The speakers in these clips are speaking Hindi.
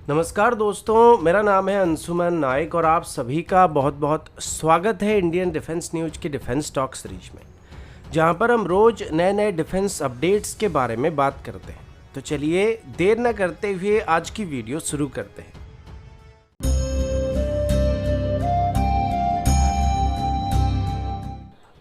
नमस्कार दोस्तों, मेरा नाम है अंशुमन नायक और आप सभी का बहुत बहुत स्वागत है इंडियन डिफेंस न्यूज के डिफेंस टॉक सीरीज में, जहां पर हम रोज नए नए डिफेंस अपडेट्स के बारे में बात करते हैं। तो चलिए देर न करते हुए आज की वीडियो शुरू करते हैं।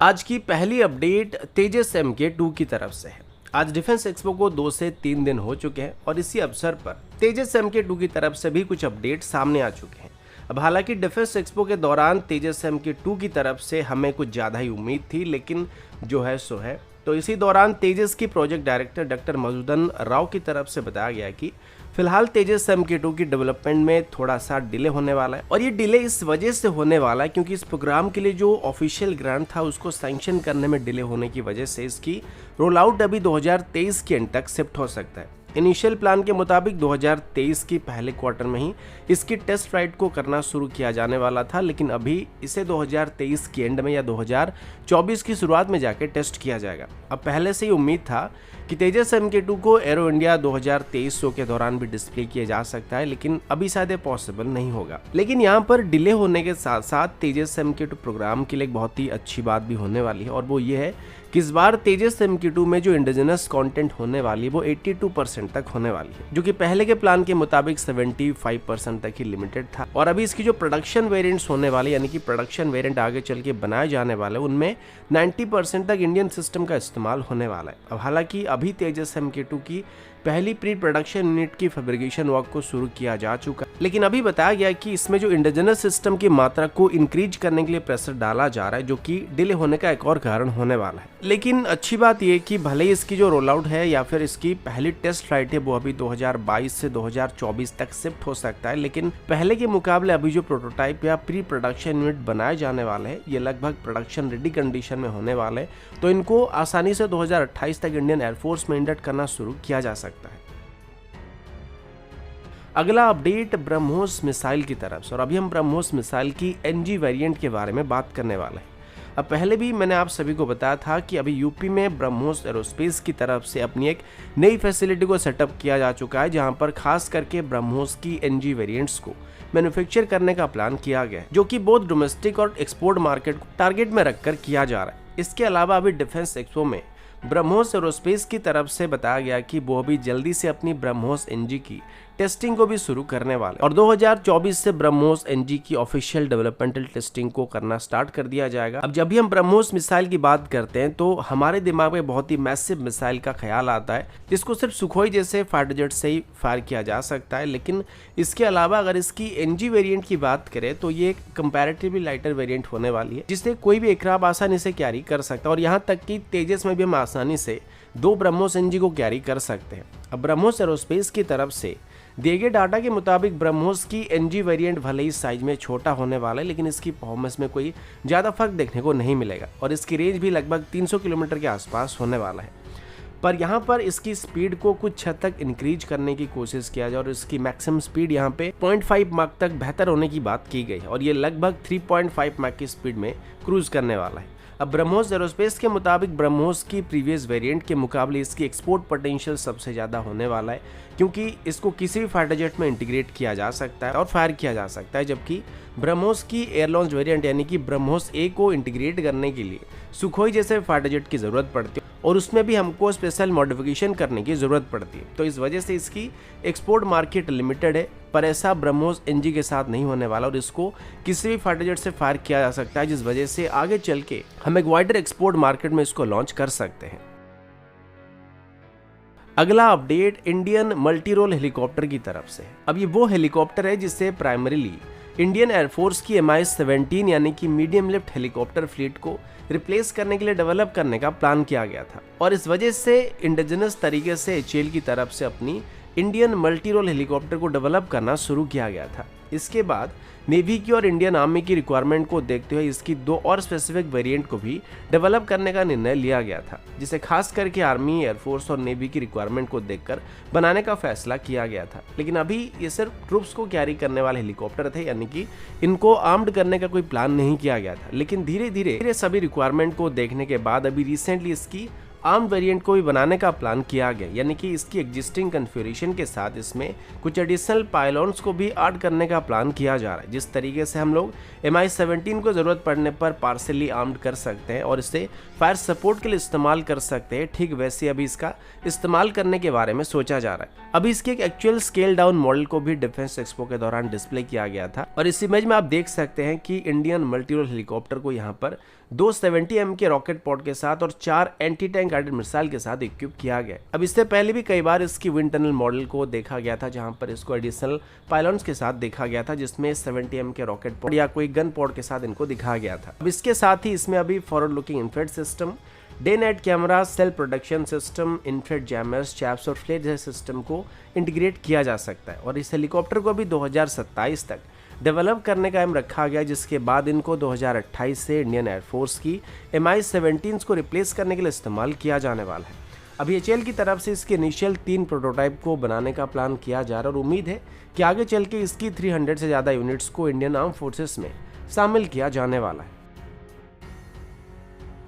आज की पहली अपडेट तेजस MK2 की तरफ से है। आज डिफेंस एक्सपो को 2 से 3 दिन हो चुके हैं और इसी अवसर पर तेजस MK2 की तरफ से भी कुछ अपडेट सामने आ चुके हैं। अब हालांकि डिफेंस एक्सपो के दौरान तेजस MK2 की तरफ से हमें कुछ ज़्यादा ही उम्मीद थी, लेकिन जो है सो है। तो इसी दौरान तेजस की project director doctor Madhusudan Rao की तरफ से बताया गया कि फिलहाल तेजस MK2 की डेवलपमेंट में थोड़ा सा डिले होने वाला है और ये डिले इस वजह से होने वाला है क्योंकि इस प्रोग्राम के लिए जो ऑफिशियल ग्रांट था उसको सैंक्शन करने में डिले होने की वजह से इसकी रोल आउट अभी 2023 के एंड तक शिफ्ट हो सकता है। इनिशियल प्लान के मुताबिक 2023 की पहले क्वार्टर में ही इसकी टेस्ट फ्लाइट को करना शुरू किया जाने वाला था, लेकिन अभी इसे 2023 के एंड में या 2024 की शुरुआत में जाके टेस्ट किया जाएगा। अब पहले से ही उम्मीद था कि तेजस MK2 को एरो इंडिया 2023 शो के दौरान भी डिस्प्ले किया जा सकता है, लेकिन अभी शायद ये पॉसिबल नहीं होगा। लेकिन यहाँ पर डिले होने के साथ साथ तेजस MK2 प्रोग्राम के लिए एक बहुत ही अच्छी बात भी होने वाली है और वो ये है कि इस बार तेजस MK2 में जो इंडिजिनस कंटेंट होने वाली है वो 82% तक होने वाली है, जो कि पहले के प्लान के मुताबिक 75% तक ही लिमिटेड था। और अभी इसकी जो प्रोडक्शन वेरिएंट्स होने वाले यानी कि प्रोडक्शन वेरिएंट आगे चल के बनाए जाने वाले उनमें 90% तक इंडियन सिस्टम का इस्तेमाल होने वाला है। अब हालांकि अभी तेजस MK2 की पहली प्री प्रोडक्शन यूनिट की फैब्रिकेशन वर्क को शुरू किया जा चुका है, लेकिन अभी बताया गया कि इसमें जो इंडिजिनस सिस्टम की मात्रा को इंक्रीज करने के लिए प्रेशर डाला जा रहा है, जो कि डिले होने का एक और कारण होने वाला है। लेकिन अच्छी बात यह कि भले ही इसकी जो रोल आउट है या फिर इसकी पहली टेस्ट फ्लाइट है वो अभी 2022 से 2024 तक शिफ्ट हो सकता है, लेकिन पहले के मुकाबले अभी जो प्रोटोटाइप या प्री प्रोडक्शन यूनिट बनाए जाने वाले हैं ये लगभग प्रोडक्शन रेडी कंडीशन में होने वाले हैं, तो इनको आसानी से 2028 तक इंडियन एयरफोर्स में इंडक्ट करना शुरू किया जा सकता है। अगला अपडेट ब्रह्मोस मिसाइल की तरफ से, और अभी हम ब्रह्मोस मिसाइल की NG वेरिएंट के बारे में बात करने वाले हैं। अब पहले भी मैंने आप सभी को बताया था कि अभी यूपी में ब्रह्मोस एरोस्पेस की तरफ से अपनी एक नई फैसिलिटी को सेटअप किया जा चुका है, जहां पर खास करके ब्रह्मोस की NG वेरिएंट्स को मैन्युफैक्चर करने का प्लान किया गया है, जो कि बहुत डोमेस्टिक और एक्सपोर्ट मार्केट को टारगेट में रखकर किया जा रहा है। इसके अलावा अभी डिफेंस एक्सपो में ब्रह्मोस एरोस्पेस की तरफ से बताया गया कि वो भी जल्दी से अपनी ब्रह्मोस NG की टेस्टिंग को भी शुरू करने वाले और 2024 से ब्रह्मोस NG की ऑफिशियल डेवलपमेंटल टेस्टिंग को करना स्टार्ट कर दिया जाएगा। अब जब भी हम ब्रह्मोस मिसाइल की बात करते हैं तो हमारे दिमाग में बहुत ही मैसिव मिसाइल का ख्याल आता है, जिसको सिर्फ सुखोई जैसे फाइटर जेट से ही फायर किया जा सकता है। लेकिन इसके अलावा अगर इसकी NG वेरिएंट की बात करें तो ये एक कंपैरेटिवली लाइटर वेरिएंट होने वाली है, जिसे कोई भी एयरक्राफ्ट आसानी से कैरी कर सकता है और यहाँ तक कि तेजस में भी हम आसानी से 2 ब्रह्मोस NG को कैरी कर सकते हैं। अब ब्रह्मोस एरोस्पेस की तरफ से दिए गए डाटा के मुताबिक ब्रह्मोस की NG वेरिएंट भले ही साइज में छोटा होने वाला है, लेकिन इसकी परफॉर्मेंस में कोई ज़्यादा फर्क देखने को नहीं मिलेगा और इसकी रेंज भी लगभग 300 किलोमीटर के आसपास होने वाला है। पर यहाँ पर इसकी स्पीड को कुछ हद तक इंक्रीज करने की कोशिश किया जाए और इसकी मैक्सिमम स्पीड यहाँ पे 0.5 माक तक बेहतर होने की बात की गई है और ये लगभग 3.5 माक की स्पीड में क्रूज करने वाला है। अब ब्रह्मोस एरोस्पेस के मुताबिक ब्रह्मोस की प्रीवियस वेरिएंट के मुकाबले इसकी एक्सपोर्ट पोटेंशियल सबसे ज़्यादा होने वाला है, क्योंकि इसको किसी भी फाइटर जेट में इंटीग्रेट किया जा सकता है और फायर किया जा सकता है, जबकि ब्रह्मोस की एयर लॉन्च वेरिएंट यानी कि ब्रह्मोस A को इंटीग्रेट करने के लिए सुखोई जैसे फाइटर जेट की ज़रूरत पड़ती है और उसमें भी हमको स्पेशल मॉडिफिकेशन करने की ज़रूरत पड़ती है। तो इस वजह से इसकी एक्सपोर्ट मार्केट लिमिटेड है, पर ऐसा ब्रह्मोस NG के साथ नहीं होने वाला और इसको किसी भी फाइटर जेट से फायर किया जा सकता है, जिस वजह से आगे चल के हम एक वाइडर एक्सपोर्ट मार्केट में इसको लॉन्च कर सकते हैं। अगला update Indian multi role helicopter की तरफ से। अब ये वो हेलीकॉप्टर है जिससे प्राइमरीली इंडियन एयरफोर्स की MI-17 यानी कि मीडियम लिफ्ट हेलीकॉप्टर फ्लीट को रिप्लेस करने के लिए डेवलप करने का प्लान किया गया था और इस वजह से इंडिजिनस तरीके से HAL की तरफ से अपनी इंडियन मल्टी रोल हेलीकॉप्टर को डेवलप करना शुरू किया गया था। इसके बाद नेवी की और इंडियन आर्मी की रिक्वायरमेंट को देखते हुए इसकी 2 और स्पेसिफिक वेरिएंट को भी डेवलप करने का निर्णय लिया गया था, जिसे खास करके आर्मी, एयरफोर्स और नेवी की रिक्वायरमेंट को देखकर बनाने का फैसला किया गया था। लेकिन अभी ये सिर्फ ट्रूप्स को कैरी करने वाले हेलीकॉप्टर थे, यानी कि इनको आर्म्ड करने का कोई प्लान नहीं किया गया था। लेकिन धीरे धीरे सभी रिक्वायरमेंट को देखने के बाद अभी रिसेंटली इसकी आर्म वेरिएंट को भी बनाने का प्लान किया गया, यानी कि इसकी एग्जिस्टिंग कन्फिगरेशन के साथ इसमें कुछ एडिशनल पायलॉन्स को भी ऐड करने का प्लान किया जा रहा है। जिस तरीके से हम लोग Mi-17 को ज़रूरत पड़ने पर पार्सली आर्म्ड कर सकते हैं और इसे फायर सपोर्ट के लिए इस्तेमाल कर सकते हैं, ठीक वैसे अभी इसका इस्तेमाल करने के बारे में सोचा जा रहा है। अभी इसके एक एक्चुअल स्केल डाउन मॉडल को भी डिफेंस एक्सपो के दौरान डिस्प्ले किया गया था और इस इमेज में आप देख सकते हैं कि इंडियन मल्टी रोल हेलीकॉप्टर को यहाँ पर 270 के रॉकेट पॉड के साथ और 4 एंटी टैंक गाइडेड मिसाइल के साथ इक्विप किया गया। अब इससे पहले भी कई बार इसकी विंड टनल मॉडल को देखा गया था, जहां पर इसको एडिशनल पायलॉन्स के साथ देखा गया था, जिसमें 70 के रॉकेट पॉड या कोई गन पॉड के साथ इनको दिखाया गया था। अब इसके साथ ही इसमें अभी forward looking infrared system, day night camera, self production system, infrared jammers, chaps और फ्लेयर जैसे सिस्टम को इंटीग्रेट किया जा सकता है और इस हेलीकॉप्टर को भी 2027 तक डेवलप करने का एम रखा गया, जिसके बाद इनको 2028 से इंडियन एयरफोर्स की Mi-17 को रिप्लेस करने के लिए इस्तेमाल किया जाने वाला है। अभी HAL की तरफ से इसके इनिशियल 3 प्रोटोटाइप को बनाने का प्लान किया जा रहा है और उम्मीद है कि आगे चल के इसकी 300 से ज़्यादा यूनिट्स को इंडियन आर्म फोर्सेस में शामिल किया जाने वाला है।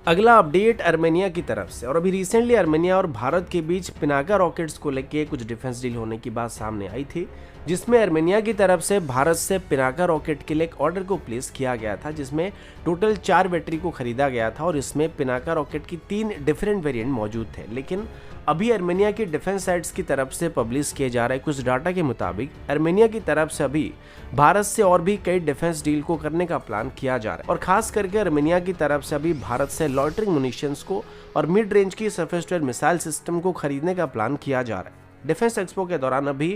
अगला अपडेट आर्मेनिया की तरफ से, और अभी रिसेंटली आर्मेनिया और भारत के बीच पिनाका रॉकेट्स को लेकर कुछ डिफेंस डील होने की बात सामने आई थी, जिसमें आर्मेनिया की तरफ से भारत से पिनाका रॉकेट के लिए एक ऑर्डर को प्लेस किया गया था, जिसमें टोटल 4 बैटरी को खरीदा गया था और इसमें पिनाका रॉकेट की 3 डिफरेंट वेरिएंट मौजूद थे। लेकिन अभी आर्मेनिया की डिफेंस साइट्स की तरफ से पब्लिश किए जा रहे कुछ डाटा के मुताबिक आर्मेनिया की तरफ से अभी भारत से और भी कई डिफेंस डील को करने का प्लान किया जा रहा है और खास करके आर्मेनिया की तरफ से अभी भारत से लॉइटरिंग मुनिशंस को और मिड रेंज की surface to air missile system को खरीदने का प्लान किया जा रहा है। डिफेंस एक्सपो के दौरान अभी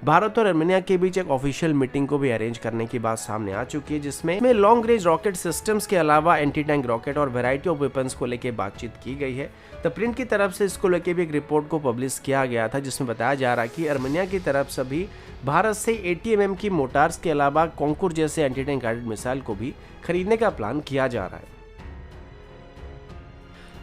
भारत और आर्मेनिया के बीच एक ऑफिशियल मीटिंग को भी अरेंज करने की बात सामने आ चुकी है, जिसमें लॉन्ग रेंज रॉकेट सिस्टम्स के अलावा एंटी टैंक रॉकेट और वैरायटी ऑफ वेपन्स को लेकर बातचीत की गई है। द प्रिंट की तरफ से इसको लेकर भी एक रिपोर्ट को पब्लिश किया गया था, जिसमें बताया जा रहा है कि आर्मेनिया की तरफ से भी भारत से 80 mm की मोटार्स के अलावा कॉन्कुर जैसे एंटी टैंक गाइडेड मिसाइल को भी खरीदने का प्लान किया जा रहा है।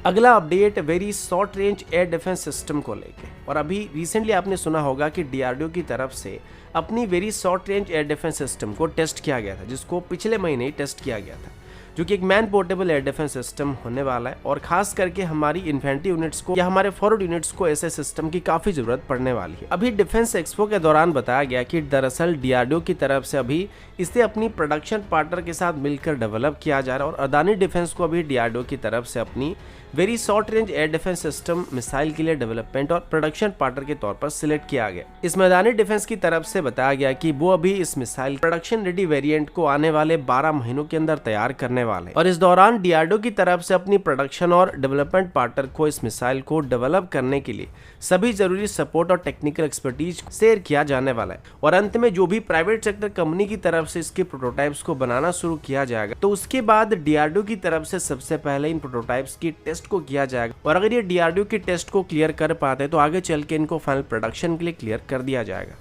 अगला update very short range air defence system को लेके, और अभी रिसेंटली आपने सुना होगा कि DRDO की तरफ से अपनी very short range air defence system को टेस्ट किया गया था, जिसको पिछले महीने ही टेस्ट किया गया था, जो कि एक man portable air defence system होने वाला है और खास करके हमारी इन्फेंट्री यूनिट्स को या हमारे फॉरवर्ड यूनिट्स को ऐसे सिस्टम की काफी जरूरत पड़ने वाली है। अभी डिफेंस एक्सपो के दौरान बताया गया कि दरअसल DRDO की तरफ से अभी इसे अपनी प्रोडक्शन पार्टनर के साथ मिलकर डेवलप किया जा रहा है और अदानी डिफेंस को अभी DRDO की तरफ से अपनी very short range air defence system missile के लिए डेवलपमेंट और प्रोडक्शन पार्टनर के तौर पर सिलेक्ट किया गया। इसमें अदानी डिफेंस की तरफ से बताया गया कि वो अभी इस मिसाइल प्रोडक्शन रेडी वेरिएंट को आने वाले 12 महीनों के अंदर तैयार करने वाले और इस दौरान DRDO की तरफ से अपनी प्रोडक्शन और डेवलपमेंट पार्टनर को इस मिसाइल को डेवलप करने के लिए सभी जरूरी सपोर्ट और टेक्निकल एक्सपर्टीज शेयर किया जाने वाला है और अंत में जो भी प्राइवेट सेक्टर कंपनी की तरफ से इसके प्रोटोटाइप्स को बनाना शुरू किया जाएगा, तो उसके बाद DRDO की तरफ से सबसे पहले इन प्रोटोटाइप्स की टेस्ट को किया जाएगा और अगर ये DRDO की टेस्ट को क्लियर कर पाते हैं तो आगे चल के इनको फाइनल प्रोडक्शन के लिए क्लियर कर दिया जाएगा।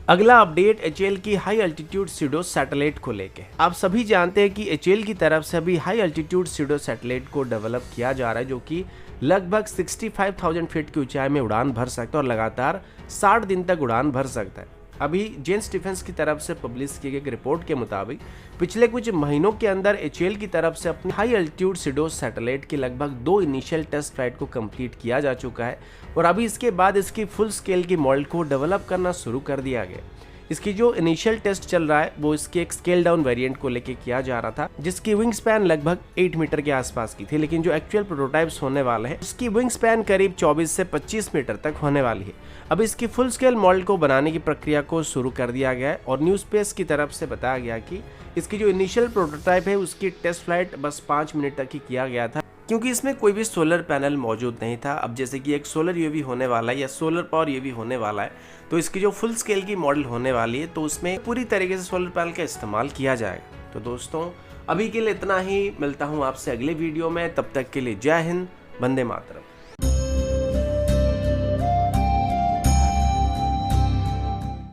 अगला अपडेट HAL की हाई अल्टीट्यूड सीडो सैटेलाइट को लेके। आप सभी जानते हैं कि HAL की तरफ से अभी हाई अल्टीट्यूड सीडो सैटेलाइट को डेवलप किया जा रहा है, जो कि लगभग 65,000 फीट की ऊंचाई में उड़ान भर सकता है और लगातार 60 दिन तक उड़ान भर सकता है। अभी जेन्स डिफेंस की तरफ से पब्लिश की गई रिपोर्ट के मुताबिक पिछले कुछ महीनों के अंदर HAL की तरफ से अपनी हाई अल्टीट्यूड सीडो सैटेलाइट की लगभग 2 इनिशियल टेस्ट फ्लाइट को कंप्लीट किया जा चुका है और अभी इसके बाद इसकी फुल स्केल की मॉडल को डेवलप करना शुरू कर दिया गया। इसकी जो इनिशियल टेस्ट चल रहा है वो इसके एक स्केल डाउन वेरिएंट को लेके किया जा रहा था, जिसकी विंग स्पैन लगभग 8 मीटर के आसपास की थी, लेकिन जो एक्चुअल प्रोटोटाइप्स होने वाले हैं उसकी विंग स्पैन करीब 24 से 25 मीटर तक होने वाली है। अब इसकी फुल स्केल मॉडल को बनाने की प्रक्रिया को शुरू कर दिया गया है और न्यू स्पेस की तरफ से बताया गया कि इसकी जो इनिशियल प्रोटोटाइप है उसकी टेस्ट फ्लाइट बस 5 मिनट तक ही किया गया था, क्योंकि इसमें कोई भी सोलर पैनल मौजूद नहीं था। अब जैसे कि एक सोलर यूवी होने वाला है या सोलर पावर यूवी होने वाला है, तो इसकी जो फुल स्केल की मॉडल होने वाली है तो उसमें पूरी तरीके से सोलर पैनल का इस्तेमाल किया जाएगा। तो दोस्तों अभी के लिए इतना ही, मिलता हूँ आपसे अगले वीडियो में, तब तक के लिए जय हिंद, वंदे मातरम।